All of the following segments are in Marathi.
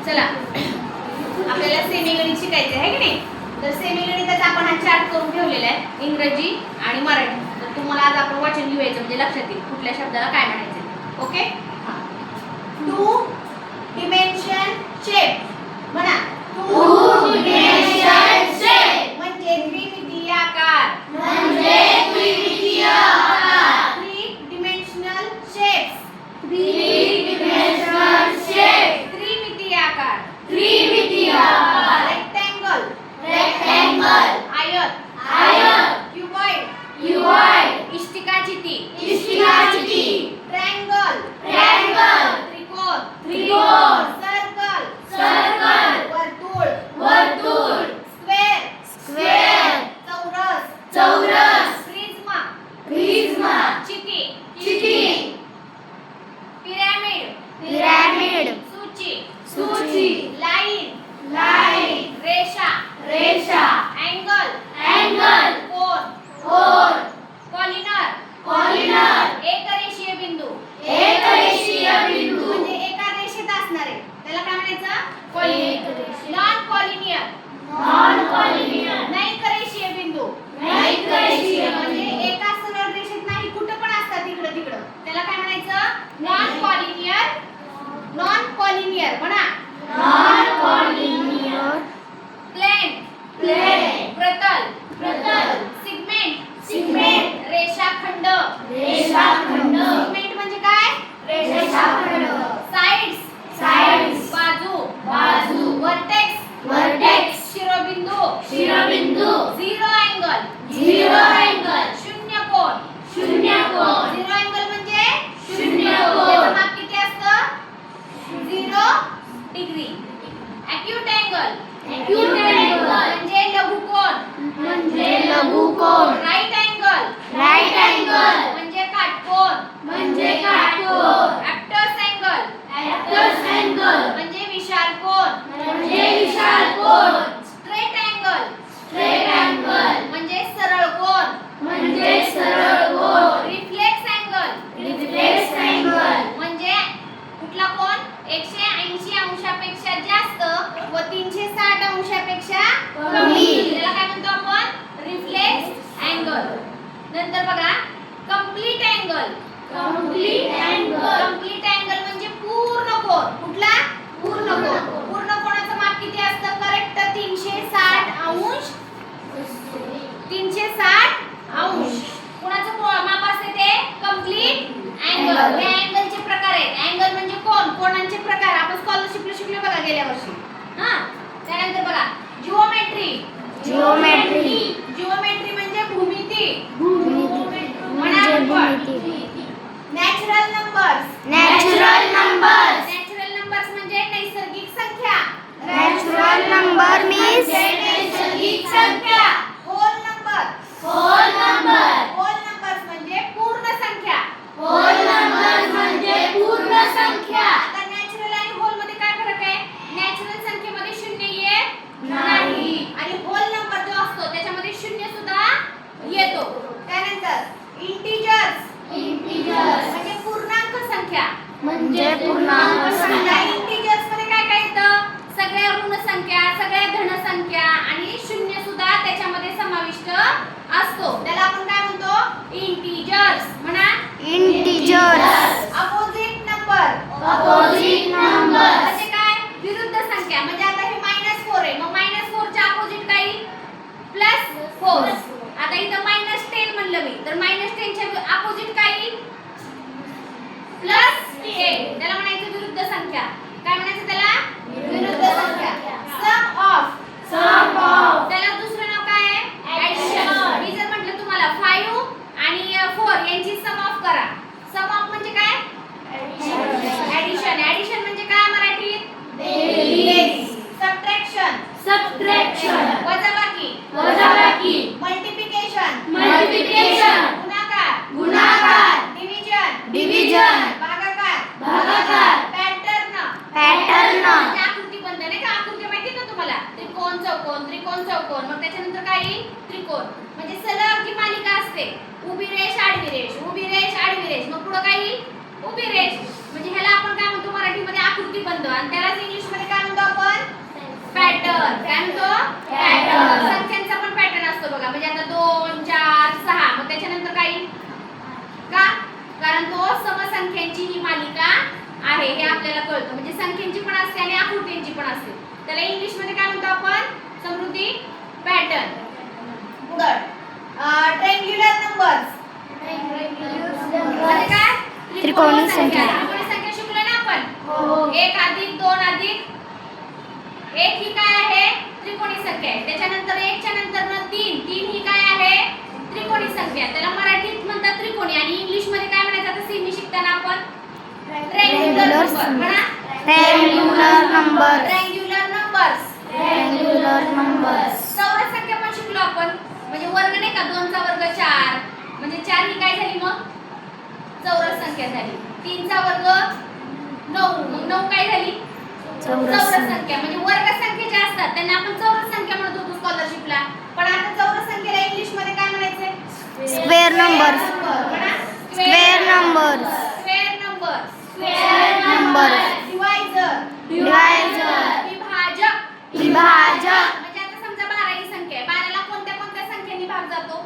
चला आपल्याला सेमीगणित शिकायचं आहे की नाही. तर सेमीगणिताचा आपण हा चार्ट करून ठेवलेला आहे, इंग्रजी आणि मराठी. तर तुम्हाला आज आपण वाचन लिहायचं म्हणजे लक्षात येईल कुठल्या शब्दाला काय म्हणायचं. ओके. टू डिमेन्शन शेप म्हणा. टू डिमेन्शन शेप म्हणजे द्विमितीय आकार. म्हणजे द्विमितीय आकार. Three dimensional shapes. Three dimensional shape. त्रिमितीय आकार. त्रिमितीय आकार. रेक्टँगल. रेक्टँगल. आयत. आयत. क्युबॉइड. क्युबॉइड. इष्टिकाचिती. इष्टिकाचिती. ट्रायंगल. ट्रायंगल. त्रिकोण. त्रिकोण. सर्कल. सर्कल. वर्तुळ. वर्तुळ. स्क्वेअर. स्क्वेअर. चौरस. चौरस. प्रिझमा. प्रिझमा. चिटी. चिटी. पिरॅमिड. पिरॅमिड. सूची. सूची. लाईन. लाईन. रेषा. रेषा. अँगल. अँगल. कोन. कोन. कॉलिनर. कॉलिनर. एकरेषीय बिंदू. एकरेषीय बिंदू. म्हणजे एका रेषेत असणारे त्याला काय म्हणायचं. Collinear. Non collinear. Non collinear. नैकरेषीय बिंदू. नैकरेषीय म्हणजे बिंदू. एका सरळ रेषेत नाही, कुठं पण असतात इकडं तिकडं, त्याला काय म्हणायचं. Non collinear. नॉन कॉलिनियर म्हणा. Non collinear. प्लेन. प्लेन. प्रतल. प्रतल. सिगमेंट. सिगमेंट. रेषाखंड. रेषाखंड. सिगमेंट म्हणजे काय. रेषाखंड. साइड्स. साइड्स. बाजू. बाजू. वर्टेक्स. वर्टेक्स. शिरोबिंदू. शिरोबिंदू. Zero angle. Zero angle. शून्य कोन. शून्य कोन. झिरो अँगल म्हणजे शून्य कोन. त्याचं माप किती असतं. 0 degree. Acute angle. Acute angle. म्हणजे लघुकोन. म्हणजे लघुकोन. Right angle. Right angle. म्हणजे काटकोन. म्हणजे काटकोन. Obtuse angle. Obtuse angle. म्हणजे विशाल कोन. म्हणजे विशाल कोन. Straight angle. Straight angle. म्हणजे सरळ कोन. म्हणजे सरळ कोन. Reflex angle. Reflex angle. म्हणजे कुठला कोन 180 अंशापेक्षा जास्त व 360 अंशापेक्षा कमी, त्याला काय म्हणतो आपण. Reflex angle. नंतर बघा complete angle. Complete angle. Complete angle म्हणजे पूर्ण कोन. कुठला. पूर्ण कोन. पूर्ण कोनाचं माप किती असतं. करेक्ट 360 अंश. 360 अंश कोणाचं माप असते ते. Complete angle. हे अँगलचे प्रकार आहेत. अँगल म्हणजे कोन. कोनांचे प्रकार आपण स्कॉलरशिपला शिकलो बघा गेल्या वर्षी. हा त्यानंतर बघा जिओमेट्री. जिओमेट्री. जिओमेट्री म्हणजे भूमिती. म्हणजे भूमिती. Natural numbers. Natural numbers. Natural numbers म्हणजे नैसर्गिक संख्या. नॅचरल नंबर मीन्स नैसर्गिक संख्या. Whole number. Whole number. Whole numbers म्हणजे पूर्ण संख्या. होल नंबर म्हणजे पूर्ण संख्या. आता नॅचरल आणि होल मध्ये काय फरक आहे. नॅचरल संख्येमध्ये शून्य येत नाही. आणि होल नंबर जो असतो त्याच्यामध्ये शून्य सुद्धा येतो. त्यानंतर इंटिजर्स. इंटिजर्स म्हणजे पूर्णांक संख्या. म्हणजे पूर्णांक संख्या. इंटिजर्स मध्ये काय काय येतं. सगळ्या ऋण संख्या, सगळ्या धन संख्या आणि शून्य सुद्धा त्याच्यामध्ये समाविष्ट असतो. त्याला आपण काय म्हणतो. इंटिजर्स म्हणा. Integers. Opposite number. Opposite number. म्हणजे काय. विरुद्ध संख्या. म्हणजे आता हे -4 आहे, मग -4 च्या अपोजिट काय येईल. +4. आता इथं -10 म्हणलं मी, तर -10 च्या अपोजिट काय येईल. +10. त्याला म्हणायचं विरुद्ध संख्या. काय म्हणायचं त्याला. विरुद्ध संख्या. Sum of. Sum of. त्याला दुसरं नाव काय आहे. ऍडिशन. मी जर म्हटलं तुम्हाला 5 आणि 4 यांची सम ऑफ करा. सम ऑफ म्हणजे काय. ऍडिशन. ऍडिशन म्हणजे काय मराठीत. बेरीज. सबट्रॅक्शन. सबट्रॅक्शन. वजाबाकी. वजाबाकी. मल्टिप्लिकेशन. मल्टिप्लिकेशन. गुणाकार. गुणाकार. डिव्हिजन. डिव्हिजन. भागाकार. भागाकार. पॅटर्न. पॅटर्न. म्हणजे आकृतिबंध नाही का. आकृती माहिती ना तुम्हाला. त्रिकोण चौकोन. त्रिकोण चौकोन. मग त्याच्यानंतर काय येईल. त्रिकोण. म्हणजे सलग जी मालिका असते. उभी रेष आडवी रेष. उभी रेष आडवी रेष. मग पुढे काय येईल. उभी रेष. म्हणजे ह्याला आपण काय म्हणतो मराठीमध्ये आकृतिबंध. आणि त्यालाच इंग्लिश मध्ये काय म्हणतो काय म्हणतो संख्यांचा पण पॅटर्न असतो बघा. म्हणजे आता 2 4 6 मग त्याच्यानंतर काही का, कारण तो समसंख्यांची ही मालिका आहे हे आपल्याला कळतं. म्हणजे संख्यांची पण असते आणि आकृतींची पण असते. त्याला इंग्लिश मध्ये काय म्हणतो आपण, समृद्धी पॅटर्न. पुढे ट्रायंग्युलर नंबर्स म्हणजे काय, त्रिकोणी संख्या. त्रिकोणी संख्या शिकलो ना आपण. 1 अधिक 2 अधिक 1 ही काय आहे, त्रिकोणी संख्या आहे. त्याच्यानंतर 1 च्या नंतर 3 3 ही काय आहे, त्रिकोणी संख्या. त्याला मराठीत म्हणतात त्रिकोणी आणि इंग्लिश मध्ये काय म्हणायचं, आता सेमी शिकताना आपण ट्रायंग्युलर नंबर म्हणा. Triangular number. Triangular numbers. Triangular numbers. चौरस संख्या पण शिकलो आपण. म्हणजे वर्ग नाही का, 2 चा वर्ग 4 म्हणजे 4 ही काय झाली मग चौरस संख्या झाली. 3 चा वर्ग 9 मग 9 काय झाली चौरस संख्या. म्हणजे वर्ग संख्या ज्या असतात त्यांना आपण चौरस संख्या म्हणत होतो स्कॉलरशिपला. पण आता चौरस संख्येला इंग्लिश मध्ये काय म्हणायचंय, square numbers. Square numbers. Square numbers. Square numbers. Divisor. Divisor. विभाजक. विभाजक. म्हणजे आता समजा 12 ही संख्या आहे. 12 ला कोणत्या कोणत्या संख्येने भाग जातो,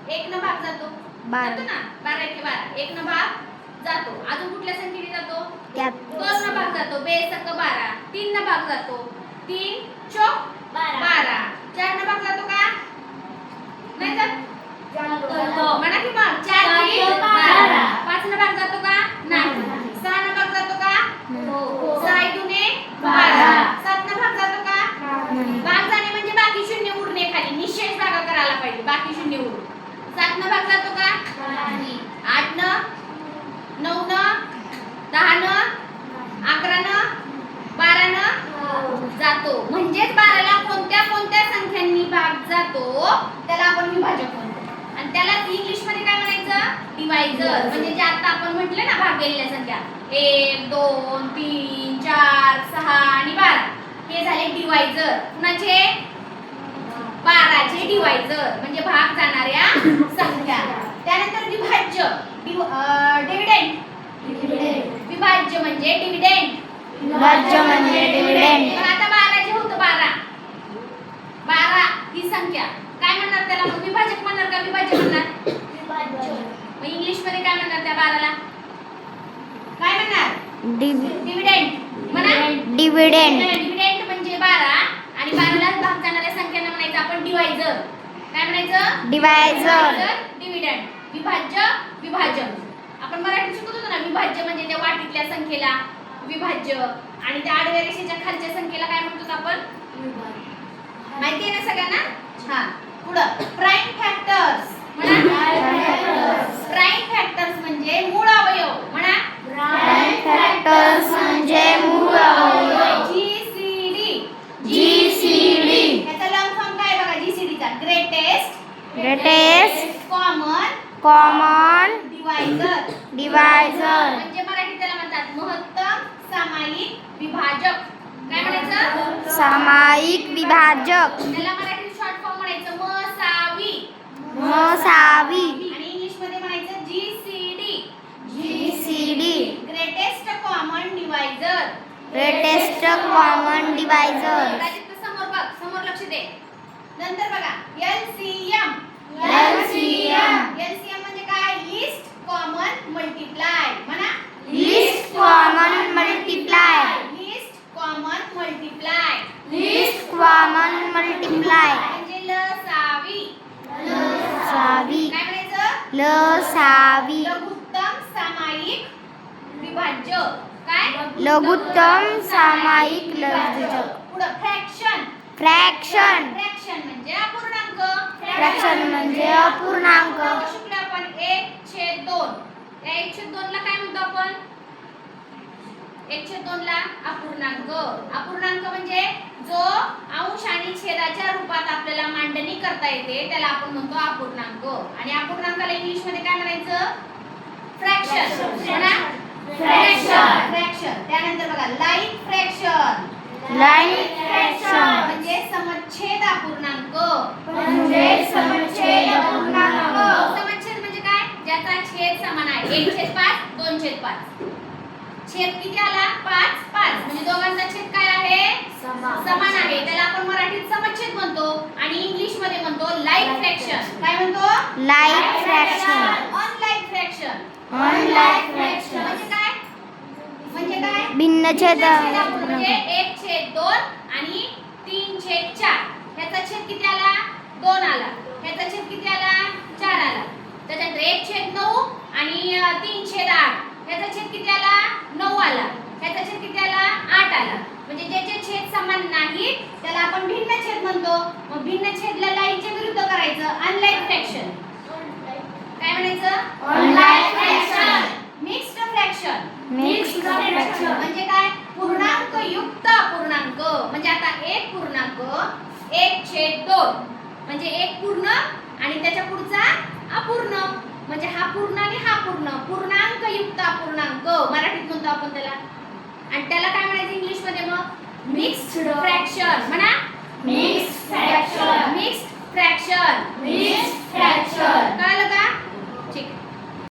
1 न भाग जातो. जातो ना, 12 × 12 1 न भाग जातो. अजून कुठल्या संख्येने जातो, 2 न भाग जातो. 2 × 12 3 न भाग जातो. 3 चौक 12 4 न भाग जातो का, नाही जात म्हणा की मग 4 × 12 5 न भाग जातो का, नाही. 6 न भाग जातो का, 6 × 12 7 न भाग जातो का, भाग जाणे म्हणजे बाकी शून्य उरणे खाली, निशेष भाग करायला पाहिजे, बाकी शून्य उरून. 7 न भाग जातो का, 8 न 9 न 10 न 11 न 12 न जातो. म्हणजेच 12 ला कोणत्या कोणत्या संख्यांनी भाग जातो त्याला आपण विभाजक म्हणतो. आणि त्याला इंग्लिश मध्ये काय म्हणायचं, डिवायझर. म्हणजे जे आता आपण म्हटलं ना भाग गेलेल्या संख्या 1 2 3 4 6 आणि 12 हे झाले डिवायझर. कुणाचे, 12 चे डिवायझर म्हणजे भाग जाणाऱ्या संख्या. त्यानंतर विभाज्य, डिव्हिडंड. विभाज्य म्हणजे डिव्हिडंड. विभाज्य म्हणजे डिव्हिडंड. पण आता 12 जे होतं 12 ही संख्या काय म्हणणार त्याला, मग विभाजक म्हणणार का विभाज्य म्हणणार, मग इंग्लिश मध्ये काय म्हणणार त्या 12 ला, काय म्हणणार, डिव्हिडंड म्हणा. डिव्हिडंड. डिव्हिडंड म्हणजे 12 आणि 12 ला भाग जाणाऱ्या संख्यांना म्हणायचं आपण डिवायझर. काय म्हणायचं, डिवायझर. डिव्हिडंड. विभाज्य विभाजन. आपण मराठी शिकत होतो ना, विभाज्य म्हणजे त्या वाटीतल्या संख्येला विभाज्य आणि त्या आडव्या रेषेच्या खालच्या संख्येला काय म्हणतो आपण, माहिती आहे ना सगळ्यांना. हा, पुढं प्राइम फॅक्टर्स म्हणा. प्राइम फॅक्टर्स म्हणजे मूळ अवयव म्हणा. प्राइम फॅक्टर्स म्हणजे मूळ अवयव. जीसीडी. जीसीडी. याचा लॉंग फॉर्म काय बघा, जीसीडीचा ग्रेटेस्ट ग्रेटेस्ट कॉमन डिवायझर. म्हणजे मराठी त्याला म्हणतात महत्तम सामायिक विभाजक. काय म्हणायचं, सामायिक विभाजक. त्याला मराठी शॉर्ट फॉर्म म्हणायचं मसावी. आणि इंग्लिश मध्ये म्हणायचं GCD. Greatest common divisor. Greatest common divisor. समोर बघ, समोर लक्ष दे. नंतर बघा एलसीएम. एलसीएम म्हणजे काय, लिस्ट कॉमन मल्टिप्लाय म्हणा. List common multiply. म्हणजे लसावी. काय म्हणायचं, लसावी. लघुत्तम सामायिक विभाज्य. काय, लघुत्तम सामायिक विभाजक. पुढं फ्रॅक्शन. फ्रॅक्शन. फ्रॅक्शन म्हणजे अपूर्णांक. फ्रॅक्शन म्हणजे अपूर्णांक. शिकलो आपण 1/2. या 1/2 ला काय म्हणतो आपण, 1/2 ला अपूर्णांक. अपूर्णांक म्हणजे जो अंश आणि छेदाच्या रूपात आपल्याला मांडणी करता येते त्याला आपण म्हणतो अपूर्णांक. आणि अपूर्णांकाला इंग्लिश मध्ये काय म्हणायचं, फ्रॅक्शन म्हणा. फ्रॅक्शन. त्यानंतर बघा लाईन फ्रॅक्शन. म्हणजे समच्छेद अपूर्णांक. समच्छेद म्हणजे काय, ज्याचा छेद समान आहे. 1/5 2/5. छेद किती आला, 5 5 म्हणजे दोघांचा छेद काय आहे, समान. समान आहे त्याला आपण मराठीत समच्छेद म्हणतो आणि इंग्लिश मध्ये म्हणतो लाईक फ्रॅक्शन. काय म्हणतो? Like fraction. Unlike fraction. Unlike fraction. म्हणजे काय? म्हणजे काय? भिन्नछेद म्हणजे 1/2 आणि 3/4. ह्याचा छेद किती आला? 2 आला. ह्याचा छेद किती आला? 4 आला. त्याच्यानंतर 1/9 आणि 3/8. ह्याचा छेद किती आला? 9 आला. ह्याचा छेद किती आला? 8 आला. म्हणजे ज्याचे छेद समान नाहीत त्याला आपण भिन्न छेद म्हणतो. मग भिन्न छेदला लाईनच्या विरुद्ध करायचं, अनलाईक फ्रॅक्शन. काय म्हणायचं? Unlike fraction. Mixed fraction. Mixed fraction. म्हणजे काय? पूर्णांक युक्त अपूर्णांक. म्हणजे आता 1 पूर्णांक 1/2 म्हणजे 1 पूर्ण आणि त्याच्या पुढचा अपूर्ण. म्हणजे हा पूर्ण आणि हा पूर्ण. पूर्णांक युक्त अपूर्णांक मराठीत म्हणतो आपण त्याला. आणि त्याला काय म्हणायचं इंग्लिश मध्ये? मग मिक्स्ड फ्रॅक्शन.